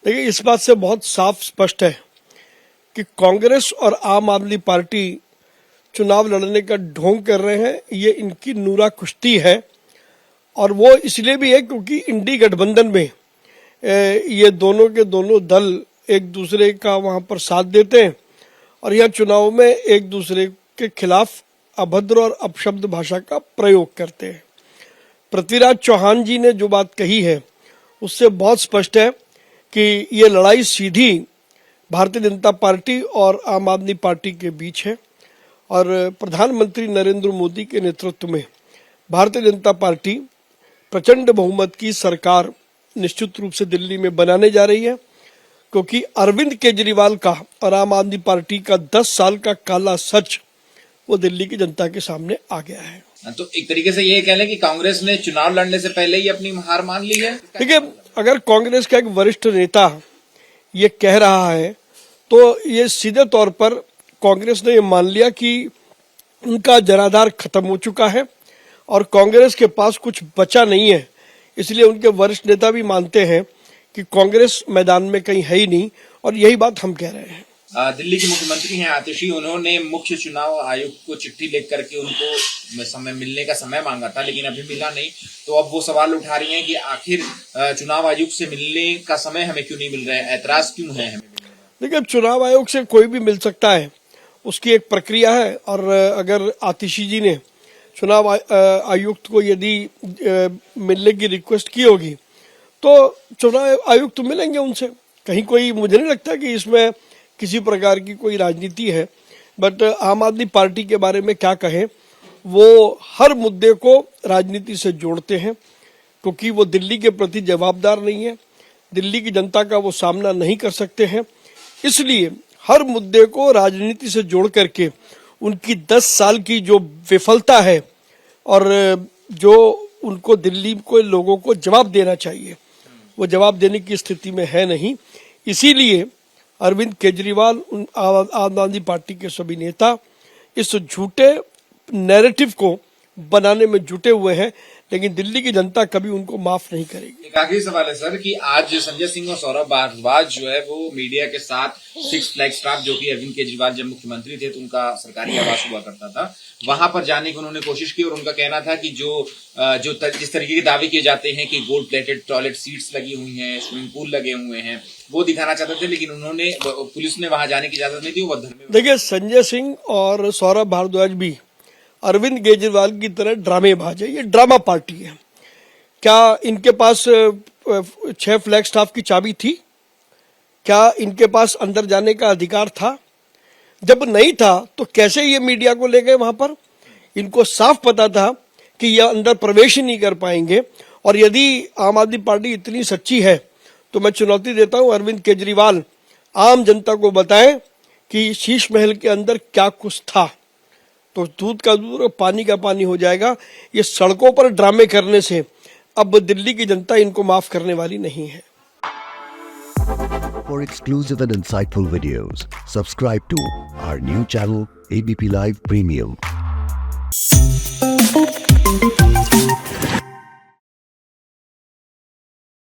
देखिए, इस बात से बहुत साफ स्पष्ट है कि कांग्रेस और आम आदमी पार्टी चुनाव लड़ने का ढोंग कर रहे हैं। ये इनकी नूरा कुश्ती है और वो इसलिए भी है क्योंकि इंडी गठबंधन में ये दोनों के दोनों दल एक दूसरे का वहां पर साथ देते हैं और यह चुनाव में एक दूसरे के खिलाफ अभद्र और अपशब्द भाषा का प्रयोग करते हैं। पृथ्वीराज चौहान जी ने जो बात कही है उससे बहुत स्पष्ट है कि ये लड़ाई सीधी भारतीय जनता पार्टी और आम आदमी पार्टी के बीच है और प्रधानमंत्री नरेंद्र मोदी के नेतृत्व में भारतीय जनता पार्टी प्रचंड बहुमत की सरकार निश्चित रूप से दिल्ली में बनाने जा रही है, क्योंकि अरविंद केजरीवाल का और आम आदमी पार्टी का 10 साल का काला सच वो दिल्ली की जनता के सामने आ गया है। तो एक तरीके से ये कह लें कि कांग्रेस ने चुनाव लड़ने से पहले ही अपनी हार मान ली है। देखिए, अगर कांग्रेस का एक वरिष्ठ नेता ये कह रहा है तो ये सीधे तौर पर कांग्रेस ने ये मान लिया कि उनका जनाधार खत्म हो चुका है और कांग्रेस के पास कुछ बचा नहीं है। इसलिए उनके वरिष्ठ नेता भी मानते हैं कि कांग्रेस मैदान में कहीं है ही नहीं और यही बात हम कह रहे हैं। दिल्ली के मुख्यमंत्री हैं आतिशी, उन्होंने मुख्य चुनाव आयुक्त को चिट्ठी लिख करके उनको समय मिलने का समय मांगा था, लेकिन अभी मिला नहीं। तो अब वो सवाल उठा रही हैं कि आखिर चुनाव आयुक्त से मिलने का समय हमें क्यों नहीं मिल रहा है, ऐतराज क्यों है हमें? देखिए, अब चुनाव आयोग से कोई भी मिल सकता है, उसकी एक प्रक्रिया है और अगर आतिशी जी ने चुनाव आयुक्त को यदि मिलने की रिक्वेस्ट की होगी तो चुनाव आयुक्त मिलेंगे उनसे। कहीं कोई, मुझे नहीं लगता कि इसमें किसी प्रकार की कोई राजनीति है। बट आम आदमी पार्टी के बारे में क्या कहें, वो हर मुद्दे को राजनीति से जोड़ते हैं क्योंकि वो दिल्ली के प्रति जवाबदार नहीं है, दिल्ली की जनता का वो सामना नहीं कर सकते हैं। इसलिए हर मुद्दे को राजनीति से जोड़ करके उनकी 10 साल की जो विफलता है और जो उनको दिल्ली को लोगों को जवाब देना चाहिए, वो जवाब देने की स्थिति में है नहीं। इसीलिए अरविंद केजरीवाल, आम आदमी पार्टी के सभी नेता इस झूठे नैरेटिव को बनाने में जुटे हुए हैं, लेकिन दिल्ली की जनता कभी उनको माफ नहीं करेगी। एक आखिरी सवाल है सर कि आज संजय सिंह और सौरभ भारद्वाज जो है वो मीडिया के साथ 6 फ्लैग स्टाफ, जो कि अरविंद केजरीवाल जब मुख्यमंत्री थे तो उनका सरकारी आवास हुआ करता था, वहां पर जाने की उन्होंने कोशिश की और उनका कहना था कि जो जिस तरीके के दावे किए जाते हैं कि गोल्ड प्लेटेड टॉयलेट सीट्स लगी हुई हैं, स्विमिंग पूल लगे हुए हैं, वो दिखाना चाहते थे, लेकिन उन्होंने, पुलिस ने वहां जाने की इजाजत नहीं दी। वो देखिए, संजय सिंह और सौरभ भारद्वाज भी अरविंद केजरीवाल की तरह ड्रामेबाज है। ये ड्रामा पार्टी है। क्या इनके पास 6 फ्लैग स्टाफ की चाबी थी? क्या इनके पास अंदर जाने का अधिकार था? जब नहीं था तो कैसे ये मीडिया को ले गए वहां पर? इनको साफ पता था कि ये अंदर प्रवेश ही नहीं कर पाएंगे। और यदि आम आदमी पार्टी इतनी सच्ची है तो मैं चुनौती देता हूं, अरविंद केजरीवाल आम जनता को बताएं कि शीश महल के अंदर क्या कुछ था, तो दूध का दूध और पानी का पानी हो जाएगा। ये सड़कों पर ड्रामे करने से अब दिल्ली की जनता इनको माफ करने वाली नहीं है। For exclusive and insightful videos, subscribe to our new channel ABP Live Premium.